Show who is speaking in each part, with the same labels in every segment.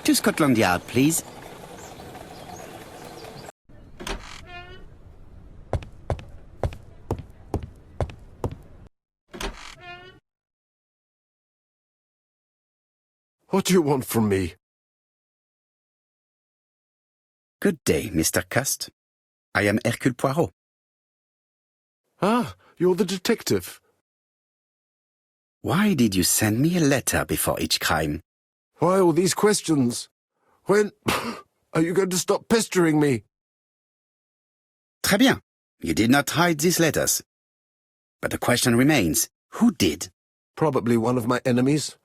Speaker 1: To Scotland Yard, please.
Speaker 2: What do you want from me?
Speaker 1: Good day, Mr. Cust. I am Hercule Poirot.
Speaker 2: Ah, you're the detective.
Speaker 1: Why did you send me a letter before each crime?
Speaker 2: Why all these questions? When are you going to stop pestering me?
Speaker 1: Très bien. You did not hide these letters. But the question remains, who did?
Speaker 2: Probably one of my enemies.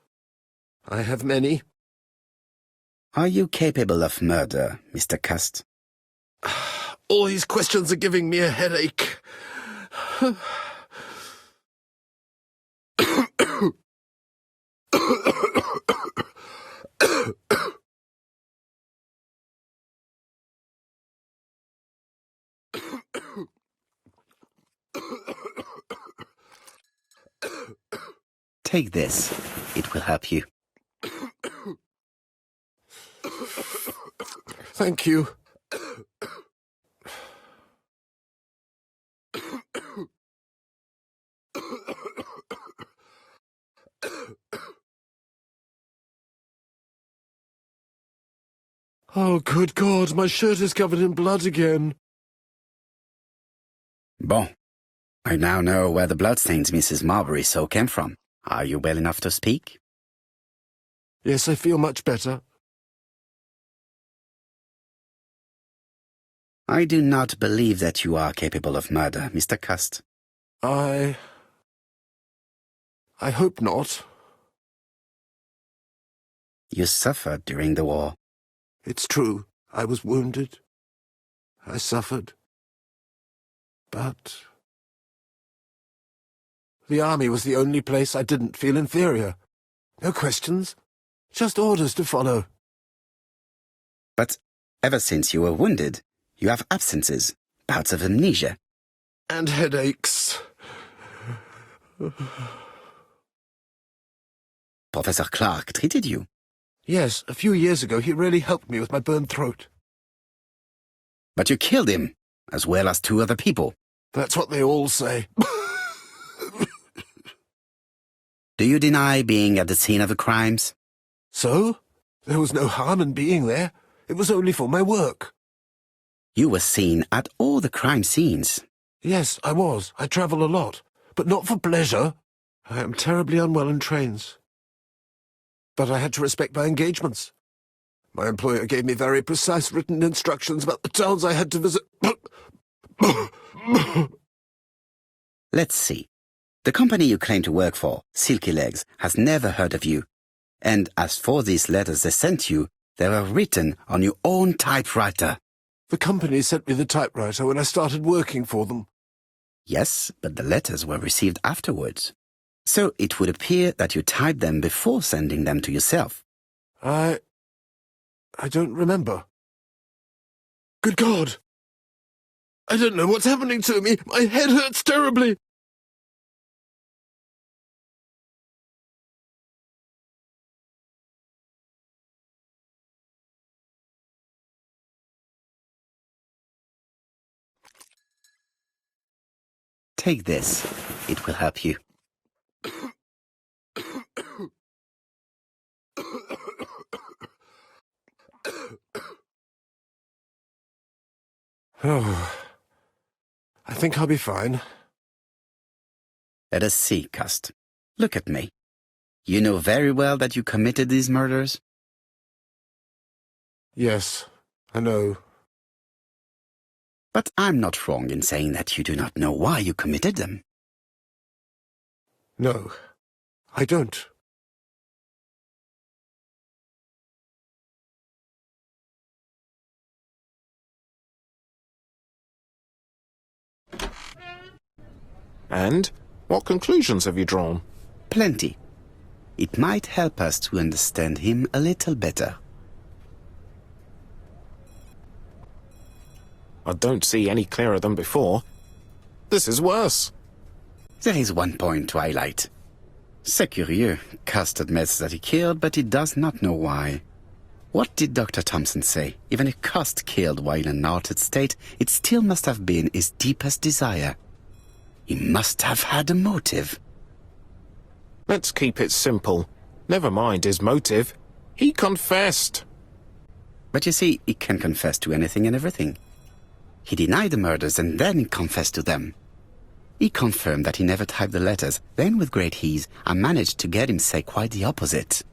Speaker 2: I have many.
Speaker 1: Are you capable of murder, Mr. Cust?
Speaker 2: All these questions are giving me a headache.
Speaker 1: Take this. It will help you.
Speaker 2: Thank you. Oh, good God, my shirt is covered in blood again.
Speaker 1: Bon. I now know where the bloodstains Mrs. Marbury saw came from. Are you well enough to speak?
Speaker 2: Yes, I feel much better.
Speaker 1: I do not believe that you are capable of murder, Mr. Cust.
Speaker 2: I hope not.
Speaker 1: You suffered during the war.
Speaker 2: It's true. I was wounded. I suffered. But the army was the only place I didn't feel inferior. No questions. Just orders to follow.
Speaker 1: But ever since you were wounded, you have absences, bouts of amnesia.
Speaker 2: And headaches.
Speaker 1: Professor Clark treated you.
Speaker 2: Yes, a few years ago he really helped me with my burned throat.
Speaker 1: But you killed him, as well as 2 other people.
Speaker 2: That's what they all say.
Speaker 1: Do you deny being at the scene of the crimes?
Speaker 2: So? There was no harm in being there. It was only for my work.
Speaker 1: You were seen at all the crime scenes.
Speaker 2: Yes, I was. I travel a lot. But not for pleasure. I am terribly unwell in trains. But I had to respect my engagements. My employer gave me very precise written instructions about the towns I had to visit.
Speaker 1: Let's see. The company you claim to work for, Silky Legs, has never heard of you. And as for these letters they sent you, they were written on your own typewriter.
Speaker 2: The company sent me the typewriter when I started working for them.
Speaker 1: Yes, but the letters were received afterwards. So it would appear that you typed them before sending them to yourself.
Speaker 2: I don't remember. Good God! I don't know what's happening to me. My head hurts terribly.
Speaker 1: Take this. It will help you.
Speaker 2: Oh, I think I'll be fine.
Speaker 1: Let us see, Cust. Look at me. You know very well that you committed these murders?
Speaker 2: Yes, I know.
Speaker 1: But I'm not wrong in saying that you do not know why you committed them.
Speaker 2: No, I don't.
Speaker 3: And what conclusions have you drawn?
Speaker 1: Plenty. It might help us to understand him a little better.
Speaker 3: I don't see any clearer than before. This is worse.
Speaker 1: There is one point to highlight. C'est curieux. Cust admits that he killed, but he does not know why. What did Dr. Thompson say? Even if Cost killed while in an altered state, it still must have been his deepest desire. He must have had a motive.
Speaker 3: Let's keep it simple. Never mind his motive. He confessed.
Speaker 1: But you see, he can confess to anything and everything. He denied the murders and then he confessed to them. He confirmed that he never typed the letters, then with great ease, I managed to get him say quite the opposite.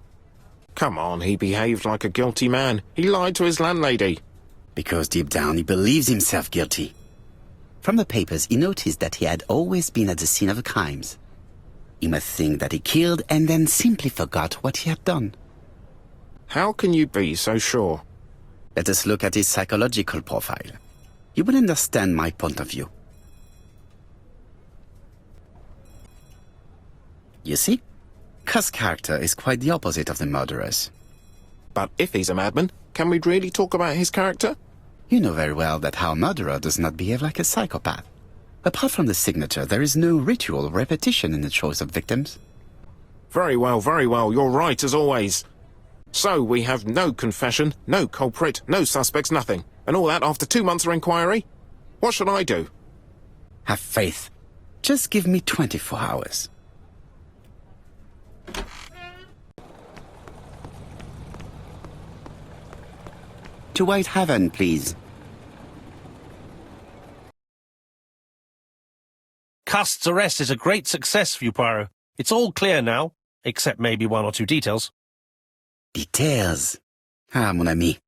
Speaker 3: Come on, he behaved like a guilty man. He lied to his landlady.
Speaker 1: Because deep down he believes himself guilty. From the papers he noticed that he had always been at the scene of the crimes. He must think that he killed and then simply forgot what he had done.
Speaker 3: How can you be so sure?
Speaker 1: Let us look at his psychological profile. You will understand my point of view. You see? Cust's character is quite the opposite of the murderer's.
Speaker 3: But if he's a madman, can we really talk about his character?
Speaker 1: You know very well that our murderer does not behave like a psychopath. Apart from the signature, there is no ritual or repetition in the choice of victims.
Speaker 3: Very well, you're right as always. So we have no confession, no culprit, no suspects, nothing. And all that after 2 months of inquiry? What should I do?
Speaker 1: Have faith. Just give me 24 hours. To Whitehaven, please.
Speaker 4: Cust's arrest is a great success for you, Poirot. It's all clear now, except maybe 1 or 2 details.
Speaker 1: Details. Ah, mon ami.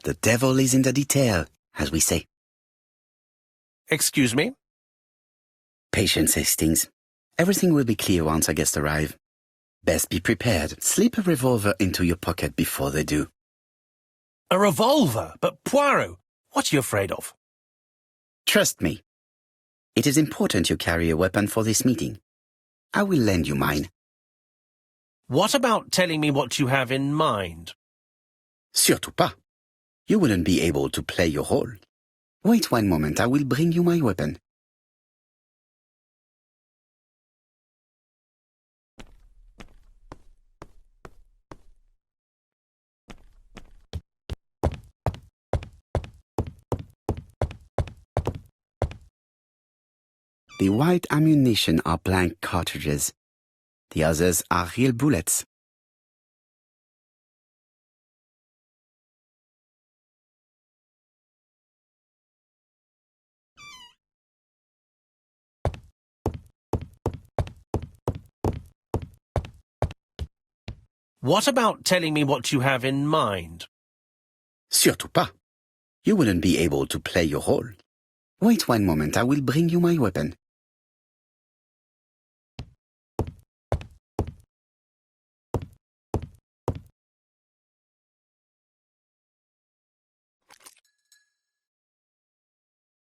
Speaker 1: The devil is in the detail, as we say.
Speaker 4: Excuse me?
Speaker 1: Patience, Hastings. Everything will be clear once our guests arrive. Best be prepared. Slip a revolver into your pocket before they do.
Speaker 4: A revolver? But Poirot, what are you afraid of?
Speaker 1: Trust me. It is important you carry a weapon for this meeting. I will lend you mine.
Speaker 4: What about telling me what you have in mind?
Speaker 1: Surtout pas. You wouldn't be able to play your role. Wait 1 moment, I will bring you my weapon. The white ammunition are blank cartridges. The others are real bullets.
Speaker 4: What about telling me what you have in mind?
Speaker 1: Surtout pas. You wouldn't be able to play your role. Wait 1 moment, I will bring you my weapon.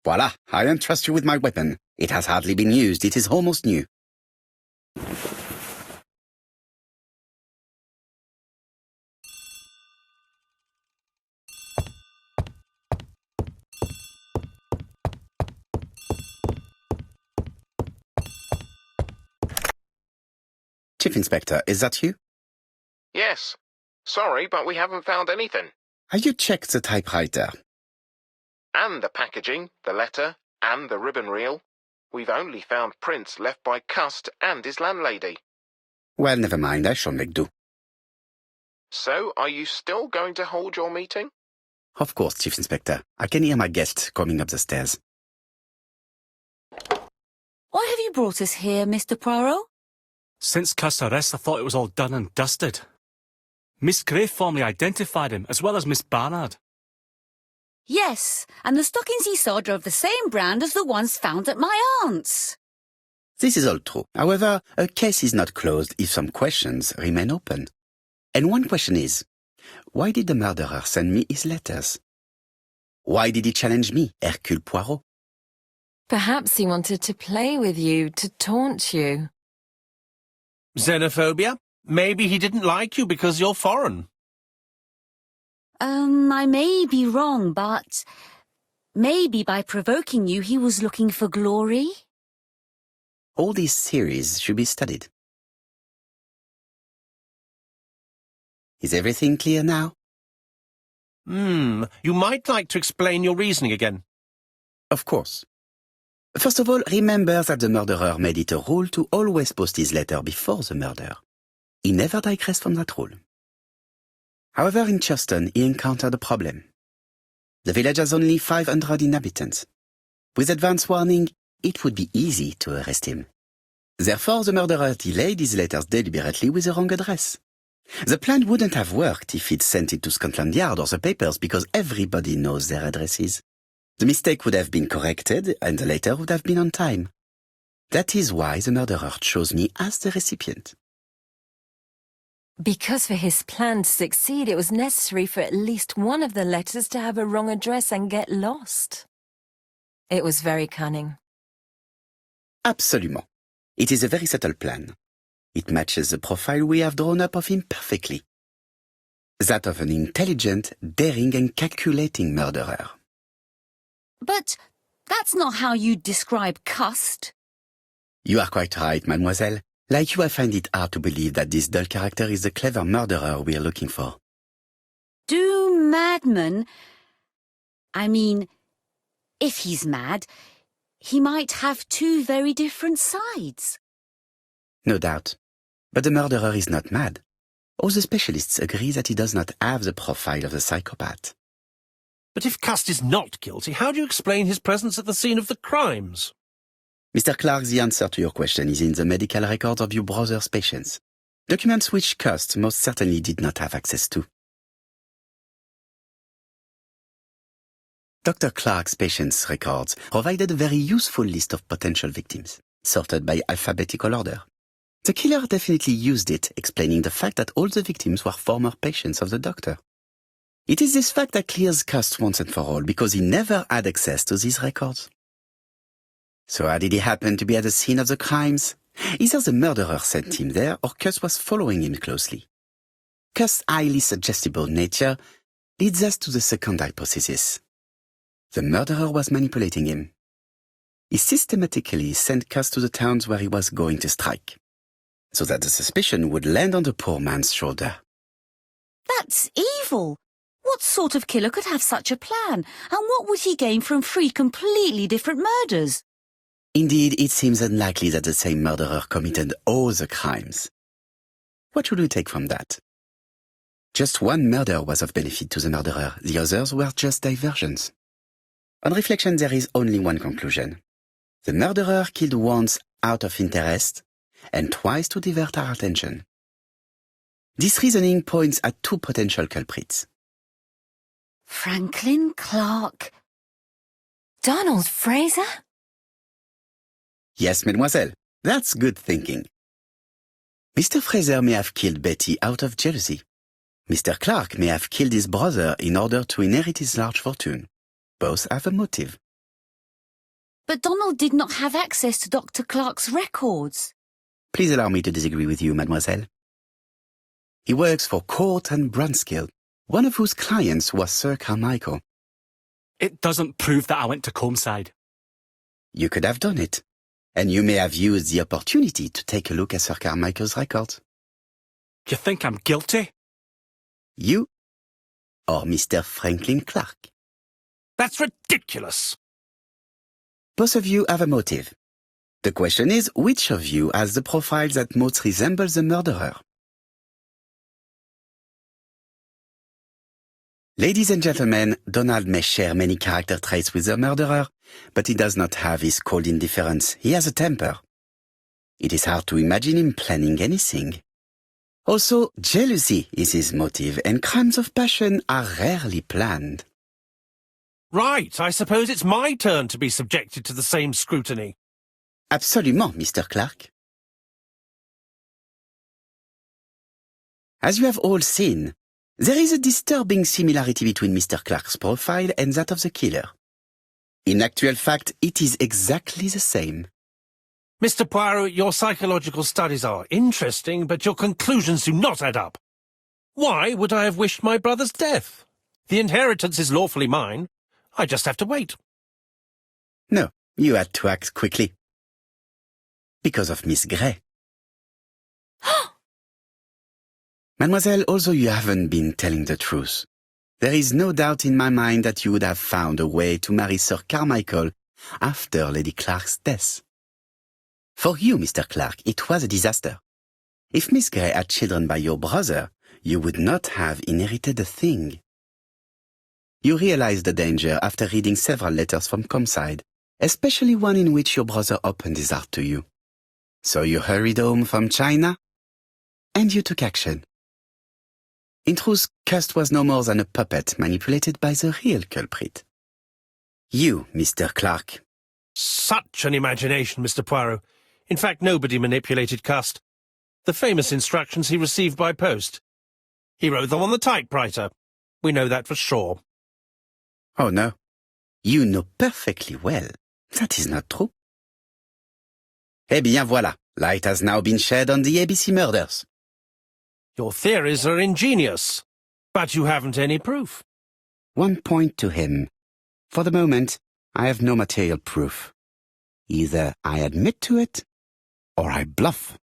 Speaker 1: Voila, I entrust you with my weapon. It has hardly been used, it is almost new. Chief Inspector, is that you?
Speaker 3: Yes. Sorry, but we haven't found anything.
Speaker 1: Have you checked the typewriter?
Speaker 3: And the packaging, the letter, and the ribbon reel. We've only found prints left by Cust and his landlady.
Speaker 1: Well, never mind, I shall make do.
Speaker 3: So, are you still going to hold your meeting?
Speaker 1: Of course, Chief Inspector. I can hear my guest coming up the stairs.
Speaker 5: Why have you brought us here, Mr. Poirot?
Speaker 6: Since Cust's arrest, I thought it was all done and dusted. Miss Gray formally identified him, as well as Miss Barnard.
Speaker 5: Yes, and the stockings he sold are of the same brand as the ones found at my aunt's.
Speaker 1: This is all true. However, a case is not closed if some questions remain open. And one question is, why did the murderer send me his letters? Why did he challenge me, Hercule Poirot?
Speaker 7: Perhaps he wanted to play with you, to taunt you.
Speaker 4: Xenophobia? Maybe he didn't like you because you're foreign.
Speaker 5: I may be wrong, but maybe by provoking you he was looking for glory?
Speaker 1: All these theories should be studied. Is everything clear now?
Speaker 4: You might like to explain your reasoning again.
Speaker 1: Of course. First of all, remember that the murderer made it a rule to always post his letter before the murder. He never digressed from that rule. However, in Churston, he encountered a problem. The village has only 500 inhabitants. With advance warning, it would be easy to arrest him. Therefore, the murderer delayed his letters deliberately with the wrong address. The plan wouldn't have worked if he'd sent it to Scotland Yard or the papers because everybody knows their addresses. The mistake would have been corrected and the letter would have been on time. That is why the murderer chose me as the recipient.
Speaker 7: Because for his plan to succeed, it was necessary for at least one of the letters to have a wrong address and get lost. It was very cunning.
Speaker 1: Absolument. It is a very subtle plan. It matches the profile we have drawn up of him perfectly. That of an intelligent, daring and calculating murderer.
Speaker 5: But that's not how you describe Cust.
Speaker 1: You are quite right, mademoiselle. Like you, I find it hard to believe that this dull character is the clever murderer we are looking for.
Speaker 5: Do madmen... I mean, if he's mad, he might have two very different sides.
Speaker 1: No doubt. But the murderer is not mad. All the specialists agree that he does not have the profile of the psychopath.
Speaker 4: But if Cust is not guilty, how do you explain his presence at the scene of the crimes?
Speaker 1: Mr. Clark, the answer to your question is in the medical records of your brother's patients. Documents which Cust most certainly did not have access to. Dr. Clark's patients' records provided a very useful list of potential victims, sorted by alphabetical order. The killer definitely used it, explaining the fact that all the victims were former patients of the doctor. It is this fact that clears Cust once and for all, because he never had access to these records. So how did he happen to be at the scene of the crimes? Either the murderer sent him there, or Cust was following him closely. Cust's highly suggestible nature leads us to the second hypothesis. The murderer was manipulating him. He systematically sent Cust to the towns where he was going to strike, so that the suspicion would land on the poor man's shoulder.
Speaker 5: That's evil. What sort of killer could have such a plan? And what would he gain from three completely different murders?
Speaker 1: Indeed, it seems unlikely that the same murderer committed all the crimes. What should we take from that? Just one murder was of benefit to the murderer. The others were just diversions. On reflection, there is only one conclusion. The murderer killed once out of interest and twice to divert our attention. This reasoning points at two potential culprits.
Speaker 5: Franklin Clark.
Speaker 7: Donald Fraser?
Speaker 1: Yes, mademoiselle, that's good thinking. Mr. Fraser may have killed Betty out of jealousy. Mr. Clark may have killed his brother in order to inherit his large fortune. Both have a motive.
Speaker 5: But Donald did not have access to Dr. Clark's records.
Speaker 1: Please allow me to disagree with you, mademoiselle. He works for Court and Brunskill, one of whose clients was Sir Carmichael.
Speaker 6: It doesn't prove that I went to Comeside.
Speaker 1: You could have done it, and you may have used the opportunity to take a look at Sir Carmichael's records.
Speaker 6: You think I'm guilty?
Speaker 1: You or Mr. Franklin Clark?
Speaker 4: That's ridiculous.
Speaker 1: Both of you have a motive. The question is, which of you has the profile that most resembles the murderer? Ladies and gentlemen, Donald may share many character traits with the murderer, but he does not have his cold indifference. He has a temper. It is hard to imagine him planning anything. Also, jealousy is his motive, and crimes of passion are rarely planned.
Speaker 4: Right, I suppose it's my turn to be subjected to the same scrutiny.
Speaker 1: Absolument, Mr. Clark. As you have all seen, there is a disturbing similarity between Mr. Clark's profile and that of the killer. In actual fact, it is exactly the same.
Speaker 4: Mr. Poirot, your psychological studies are interesting, but your conclusions do not add up. Why would I have wished my brother's death? The inheritance is lawfully mine. I just have to wait.
Speaker 1: No, you had to act quickly. Because of Miss Grey. Mademoiselle, although you haven't been telling the truth, There is no doubt in my mind that you would have found a way to marry Sir Carmichael after Lady Clark's death. For you, Mr. Clark, it was a disaster. If Miss Grey had children by your brother, you would not have inherited a thing. You realized the danger after reading several letters from Comside, especially one in which your brother opened his heart to you. So you hurried home from China, and you took action. In truth, Cust was no more than a puppet manipulated by the real culprit. You, Mr. Clark.
Speaker 4: Such an imagination, Mr. Poirot. In fact, nobody manipulated Cust. The famous instructions he received by post. He wrote them on the typewriter. We know that for sure.
Speaker 1: Oh, no. You know perfectly well. That is not true. Eh bien, voilà. Light has now been shed on the ABC murders.
Speaker 4: Your theories are ingenious, but you haven't any proof.
Speaker 1: One point to him. For the moment, I have no material proof. Either I admit to it, or I bluff.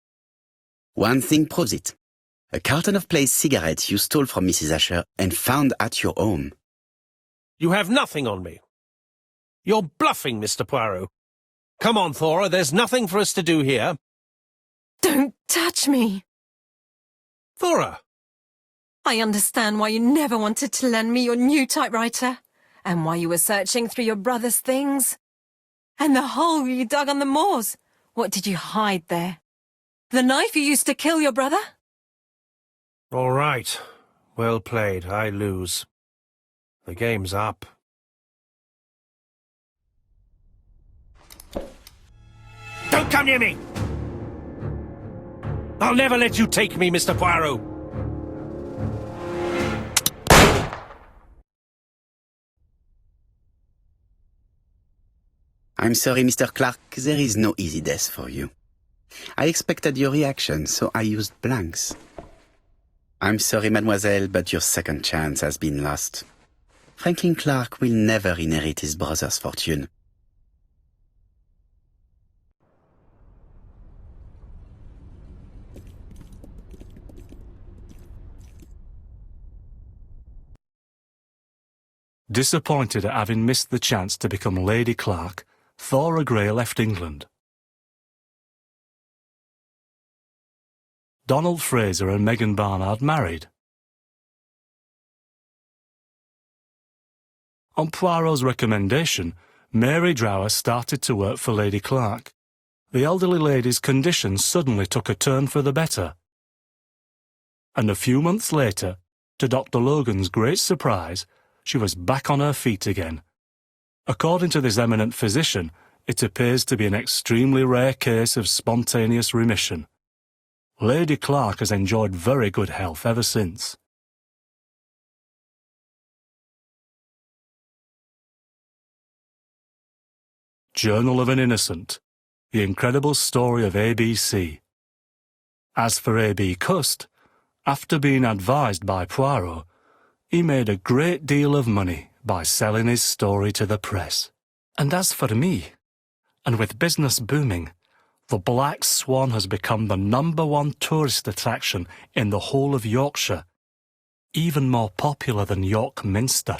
Speaker 1: One thing proves it. A carton of Place cigarettes you stole from Mrs. Asher and found at your home.
Speaker 4: You have nothing on me. You're bluffing, Mr. Poirot. Come on, Thora, there's nothing for us to do here.
Speaker 7: Don't touch me.
Speaker 4: Thora!
Speaker 7: I understand why you never wanted to lend me your new typewriter, and why you were searching through your brother's things. And the hole you dug on the moors. What did you hide there? The knife you used to kill your brother?
Speaker 4: All right. Well played. I lose. The game's up. Don't come near me! I'll never let you take me, Mr. Poirot.
Speaker 1: I'm sorry, Mr. Clark, there is no easy death for you. I expected your reaction, so I used blanks. I'm sorry, mademoiselle, but your second chance has been lost. Franklin Clark will never inherit his brother's fortune.
Speaker 6: Disappointed at having missed the chance to become Lady Clark, Thora Grey left England. Donald Fraser and Megan Barnard married. On Poirot's recommendation, Mary Drower started to work for Lady Clark. The elderly lady's condition suddenly took a turn for the better. And a few months later, to Dr. Logan's great surprise, she was back on her feet again. According to this eminent physician, it appears to be an extremely rare case of spontaneous remission. Lady Clark has enjoyed very good health ever since. Journal of an Innocent. The Incredible Story of ABC. As for A.B. Cust, after being advised by Poirot, he made a great deal of money by selling his story to the press. And as for me, and with business booming, the Black Swan has become the #1 tourist attraction in the whole of Yorkshire, even more popular than York Minster.